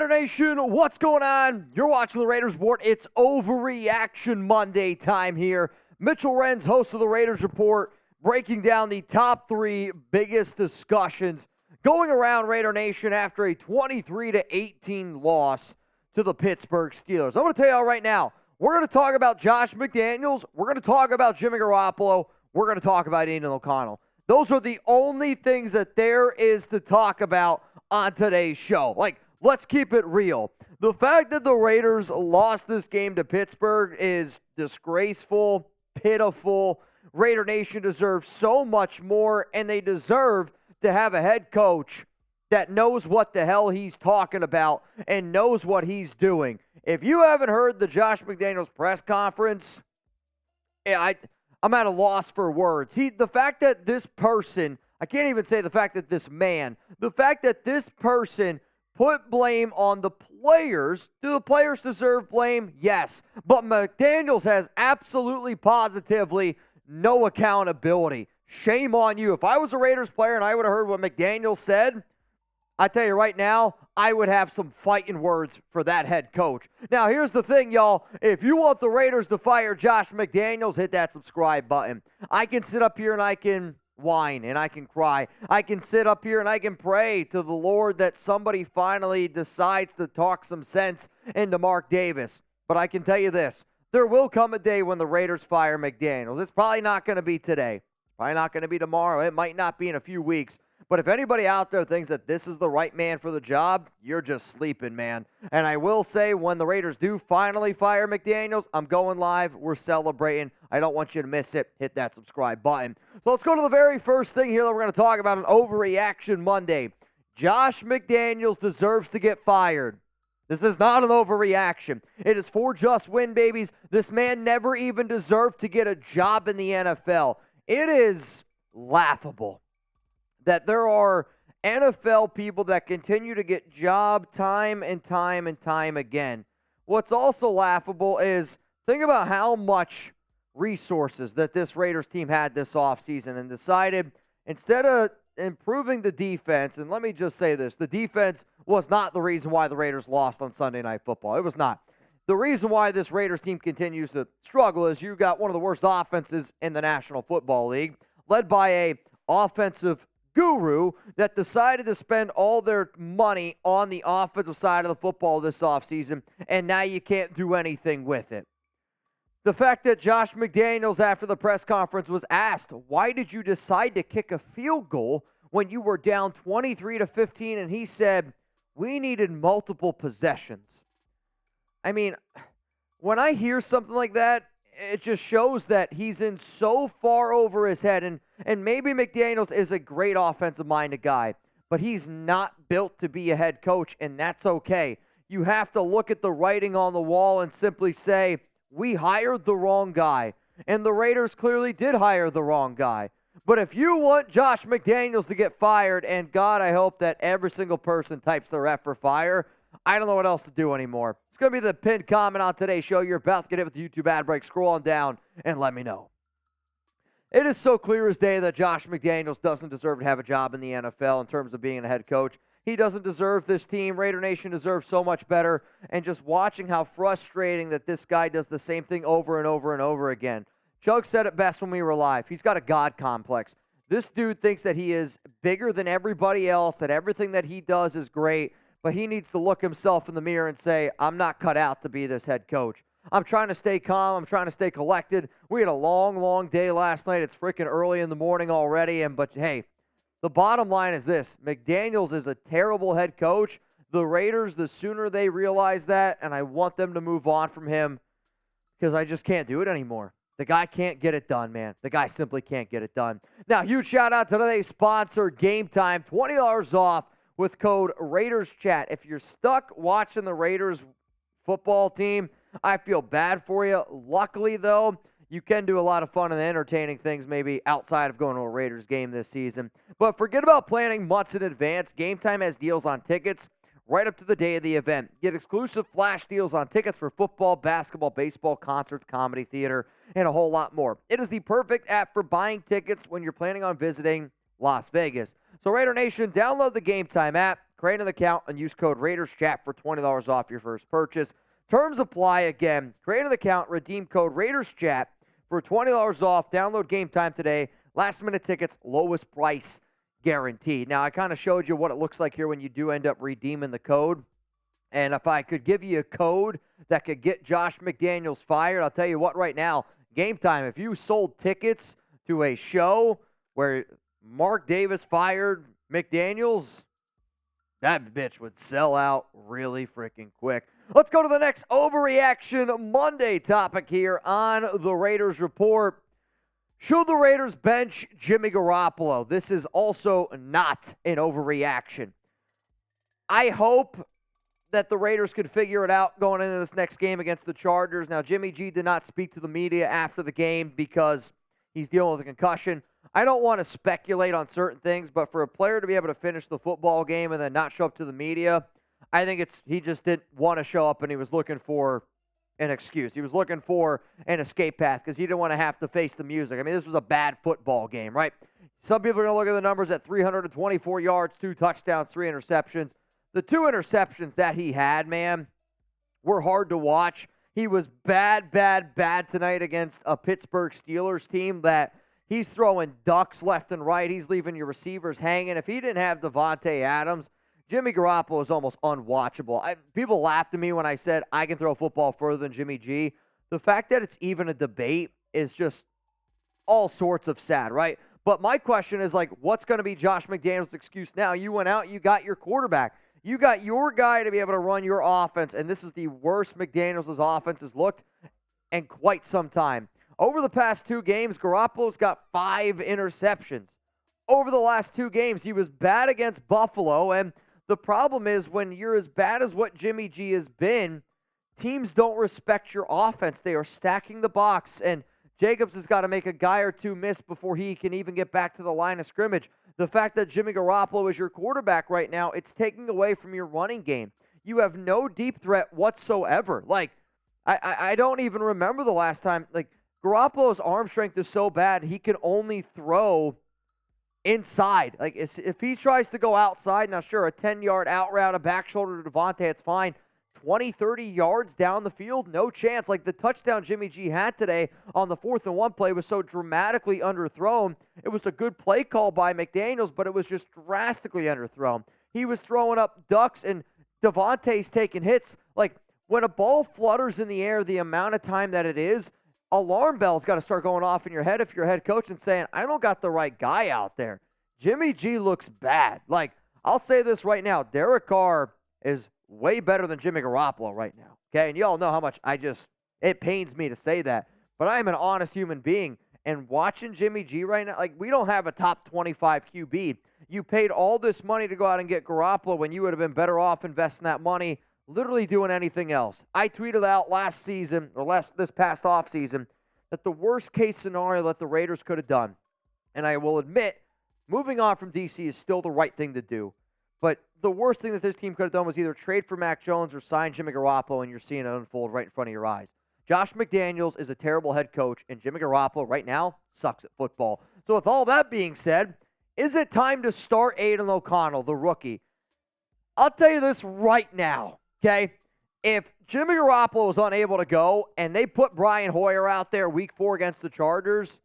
Raider Nation, what's going on? You're watching the Raiders Report. It's Overreaction Monday time here. Mitchell Renz, host of the Raiders Report, breaking down the top three biggest discussions going around Raider Nation after a 23-18 loss to the Pittsburgh Steelers. I'm going to tell you all right now, we're going to talk about Josh McDaniels. We're going to talk about Jimmy Garoppolo. We're going to talk about Aidan O'Connell. Those are the only things that there is to talk about on today's show. Let's keep it real. The fact that the Raiders lost this game to Pittsburgh is disgraceful, pitiful. Raider Nation deserves so much more, and they deserve to have a head coach that knows what the hell he's talking about and knows what he's doing. If you haven't heard the Josh McDaniels press conference, I'm at a loss for words. The fact that this person, I can't even say the fact that this man, the fact that this person put blame on the players. Do the players deserve blame? Yes. But McDaniels has absolutely positively no accountability. Shame on you. If I was a Raiders player and I would have heard what McDaniels said, I tell you right now, I would have some fighting words for that head coach. Now, here's the thing, y'all. If you want the Raiders to fire Josh McDaniels, hit that subscribe button. I can sit up here and I can whine and I can cry. I can sit up here and I can pray to the Lord that somebody finally decides to talk some sense into Mark Davis. But I can tell you this. There will come a day when the Raiders fire McDaniels. It's probably not going to be today. It's probably not going to be tomorrow. It might not be in a few weeks. But if anybody out there thinks that this is the right man for the job, you're just sleeping, man. And I will say, when the Raiders do finally fire McDaniels, I'm going live. We're celebrating. I don't want you to miss it. Hit that subscribe button. So let's go to the very first thing here that we're going to talk about on Overreaction Monday. Josh McDaniels deserves to get fired. This is not an overreaction. It is for just win, babies. This man never even deserved to get a job in the NFL. It is laughable that there are NFL people that continue to get job time and time and time again. What's also laughable is think about how much resources that this Raiders team had this offseason and decided instead of improving the defense, and let me just say this, the defense was not the reason why the Raiders lost on Sunday Night Football. It was not. The reason why this Raiders team continues to struggle is you got one of the worst offenses in the National Football League, led by a offensive guru that decided to spend all their money on the offensive side of the football this offseason, and now you can't do anything with it. The fact that Josh McDaniels, after the press conference, was asked, why did you decide to kick a field goal when you were down 23-15? And he said, we needed multiple possessions. I mean, when I hear something like that, it just shows that he's in so far over his head. And maybe McDaniels is a great offensive-minded guy, but he's not built to be a head coach, and that's okay. You have to look at the writing on the wall and simply say, we hired the wrong guy. And the Raiders clearly did hire the wrong guy. But if you want Josh McDaniels to get fired, and God, I hope that every single person types their F for fire, I don't know what else to do anymore. It's going to be the pinned comment on today's show. You're about to get it with the YouTube ad break. Scroll on down and let me know. It is so clear as day that Josh McDaniels doesn't deserve to have a job in the NFL in terms of being a head coach. He doesn't deserve this team. Raider Nation deserves so much better. And just watching how frustrating that this guy does the same thing over and over and over again. Chug said it best when we were live. He's got a God complex. This dude thinks that he is bigger than everybody else, that everything that he does is great, but he needs to look himself in the mirror and say, I'm not cut out to be this head coach. I'm trying to stay calm. I'm trying to stay collected. We had a long, long day last night. It's freaking early in the morning already. But hey, the bottom line is this. McDaniels is a terrible head coach. The Raiders, the sooner they realize that, and I want them to move on from him because I just can't do it anymore. The guy can't get it done, man. The guy simply can't get it done. Now, huge shout out to today's sponsor, Game Time. $20 off with code RaidersChat. If you're stuck watching the Raiders football team, I feel bad for you. Luckily, though, you can do a lot of fun and entertaining things maybe outside of going to a Raiders game this season. But forget about planning months in advance. Game Time has deals on tickets right up to the day of the event. Get exclusive flash deals on tickets for football, basketball, baseball, concerts, comedy, theater, and a whole lot more. It is the perfect app for buying tickets when you're planning on visiting Las Vegas. So Raider Nation, download the Game Time app, Create an account and use code RaidersChat for $20 off your first purchase. Terms apply. Again, create an account, redeem code RaidersChat for $20 off. Download Game Time today. Last-minute tickets, lowest price guaranteed. Now, I kind of showed you what it looks like here when you do end up redeeming the code. And if I could give you a code that could get Josh McDaniels fired, I'll tell you what right now, Game Time, if you sold tickets to a show where Mark Davis fired McDaniels, that bitch would sell out really freaking quick. Let's go to the next Overreaction Monday topic here on the Raiders Report. Should the Raiders bench Jimmy Garoppolo? This is also not an overreaction. I hope that the Raiders could figure it out going into this next game against the Chargers. Now, Jimmy G did not speak to the media after the game because he's dealing with a concussion. I don't want to speculate on certain things, but for a player to be able to finish the football game and then not show up to the media, I think he just didn't want to show up and he was looking for an excuse. He was looking for an escape path because he didn't want to have to face the music. I mean, this was a bad football game, right? Some people are going to look at the numbers at 324 yards, 2 touchdowns, 3 interceptions. The 2 interceptions that he had, man, were hard to watch. He was bad tonight against a Pittsburgh Steelers team that he's throwing ducks left and right. He's leaving your receivers hanging. If he didn't have Davante Adams, Jimmy Garoppolo is almost unwatchable. People laughed at me when I said I can throw a football further than Jimmy G. The fact that it's even a debate is just all sorts of sad, right? But my question is, like, what's going to be Josh McDaniels' excuse now? You went out, you got your quarterback. You got your guy to be able to run your offense, and this is the worst McDaniels' offense has looked in quite some time. Over the past 2 games, Garoppolo's got 5 interceptions. Over the last 2 games, he was bad against Buffalo, and the problem is when you're as bad as what Jimmy G has been, teams don't respect your offense. They are stacking the box, and Jacobs has got to make a guy or 2 miss before he can even get back to the line of scrimmage. The fact that Jimmy Garoppolo is your quarterback right now, it's taking away from your running game. You have no deep threat whatsoever. Like, I don't even remember the last time. Like, Garoppolo's arm strength is so bad, he can only throw inside. Like, if he tries to go outside, now sure, a 10-yard out route, a back shoulder to Davante, it's fine. 20, 30 yards down the field, no chance. Like the touchdown Jimmy G had today on the 4th and 1 play was so dramatically underthrown. It was a good play call by McDaniels, but it was just drastically underthrown. He was throwing up ducks, and Davante's taking hits. Like, when a ball flutters in the air the amount of time that it is, alarm bells got to start going off in your head if you're a head coach and saying, I don't got the right guy out there. Jimmy G looks bad. Like, I'll say this right now, Derek Carr is way better than Jimmy Garoppolo right now, okay? And you all know how much it pains me to say that, but I am an honest human being, and watching Jimmy G right now, like, we don't have a top 25 QB. You paid all this money to go out and get Garoppolo when you would have been better off investing that money literally doing anything else. I tweeted out this past offseason, that the worst case scenario that the Raiders could have done, and I will admit, moving on from DC is still the right thing to do. But the worst thing that this team could have done was either trade for Mac Jones or sign Jimmy Garoppolo, and you're seeing it unfold right in front of your eyes. Josh McDaniels is a terrible head coach, and Jimmy Garoppolo right now sucks at football. So with all that being said, is it time to start Aidan O'Connell, the rookie? I'll tell you this right now, okay? If Jimmy Garoppolo was unable to go, and they put Brian Hoyer out there week 4 against the Chargers,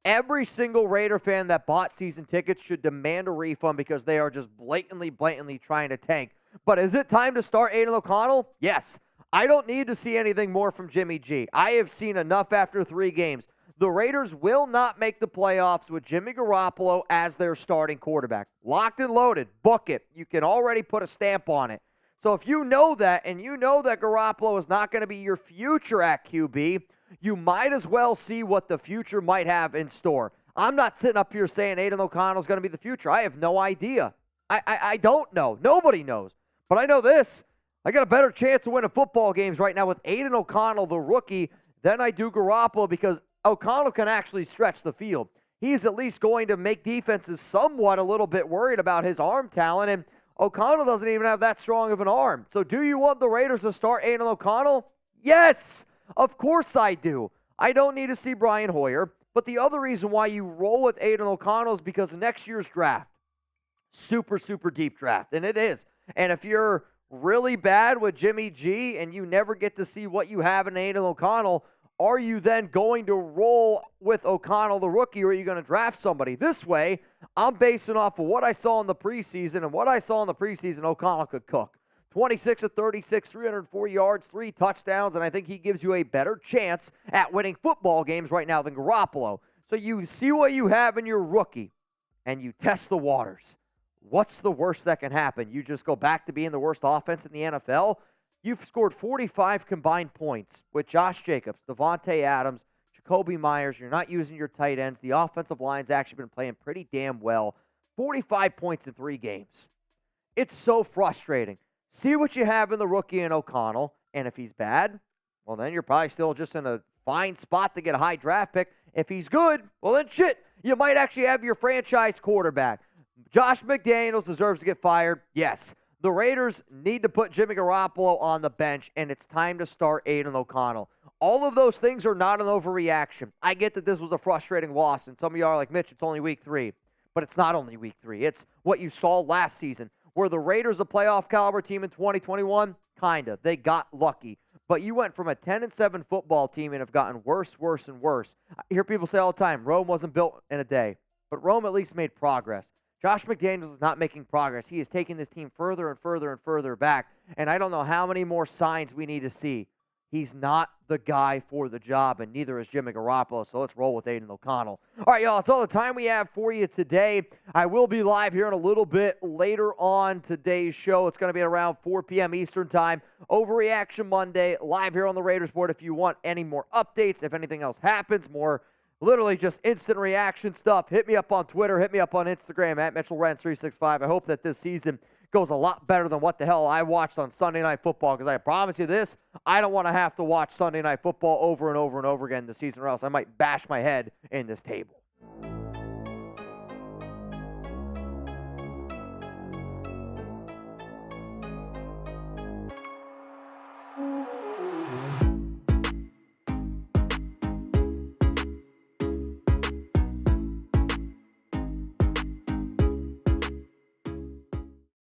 every single Raider fan that bought season tickets should demand a refund because they are just blatantly trying to tank. But is it time to start Aidan O'Connell? Yes. I don't need to see anything more from Jimmy G. I have seen enough after 3 games. The Raiders will not make the playoffs with Jimmy Garoppolo as their starting quarterback. Locked and loaded. Book it. You can already put a stamp on it. So if you know that, and you know that Garoppolo is not going to be your future at QB, you might as well see what the future might have in store. I'm not sitting up here saying Aidan O'Connell is going to be the future. I have no idea. I don't know. Nobody knows. But I know this. I got a better chance of winning football games right now with Aidan O'Connell, the rookie, than I do Garoppolo, because O'Connell can actually stretch the field. He's at least going to make defenses somewhat a little bit worried about his arm talent, and O'Connell doesn't even have that strong of an arm. So do you want the Raiders to start Aidan O'Connell? Yes! Of course I do. I don't need to see Brian Hoyer. But the other reason why you roll with Aidan O'Connell is because of next year's draft. Super, super deep draft. And it is. And if you're really bad with Jimmy G and you never get to see what you have in Aidan O'Connell, are you then going to roll with O'Connell, the rookie, or are you going to draft somebody? This way, I'm basing off of what I saw in the preseason, and what I saw in the preseason, O'Connell could cook. 26 of 36, 304 yards, 3 touchdowns, and I think he gives you a better chance at winning football games right now than Garoppolo. So you see what you have in your rookie, and you test the waters. What's the worst that can happen? You just go back to being the worst offense in the NFL? You've scored 45 combined points with Josh Jacobs, Davante Adams, Jakobi Meyers. You're not using your tight ends. The offensive line's actually been playing pretty damn well. 45 points in 3 games. It's so frustrating. See what you have in the rookie in O'Connell, and if he's bad, well, then you're probably still just in a fine spot to get a high draft pick. If he's good, well, then shit, you might actually have your franchise quarterback. Josh McDaniels deserves to get fired. Yes. The Raiders need to put Jimmy Garoppolo on the bench, and it's time to start Aidan O'Connell. All of those things are not an overreaction. I get that this was a frustrating loss, and some of you are like, Mitch, it's only week 3. But it's not only week 3. It's what you saw last season. Were the Raiders a playoff caliber team in 2021? Kinda. They got lucky. But you went from a 10-7 football team and have gotten worse, and worse. I hear people say all the time, Rome wasn't built in a day. But Rome at least made progress. Josh McDaniels is not making progress. He is taking this team further and further and further back. And I don't know how many more signs we need to see. He's not the guy for the job, and neither is Jimmy Garoppolo. So let's roll with Aidan O'Connell. All right, y'all, that's all the time we have for you today. I will be live here in a little bit later on today's show. It's going to be at around 4 p.m. Eastern time. Overreaction Monday, live here on the Raiders board. If you want any more updates, if anything else happens, more literally just instant reaction stuff, hit me up on Twitter, hit me up on Instagram at Mitchell Renz 365. I hope that this season goes a lot better than what the hell I watched on Sunday Night Football, because I promise you this, I don't want to have to watch Sunday Night Football over and over and over again this season, or else I might bash my head in this table.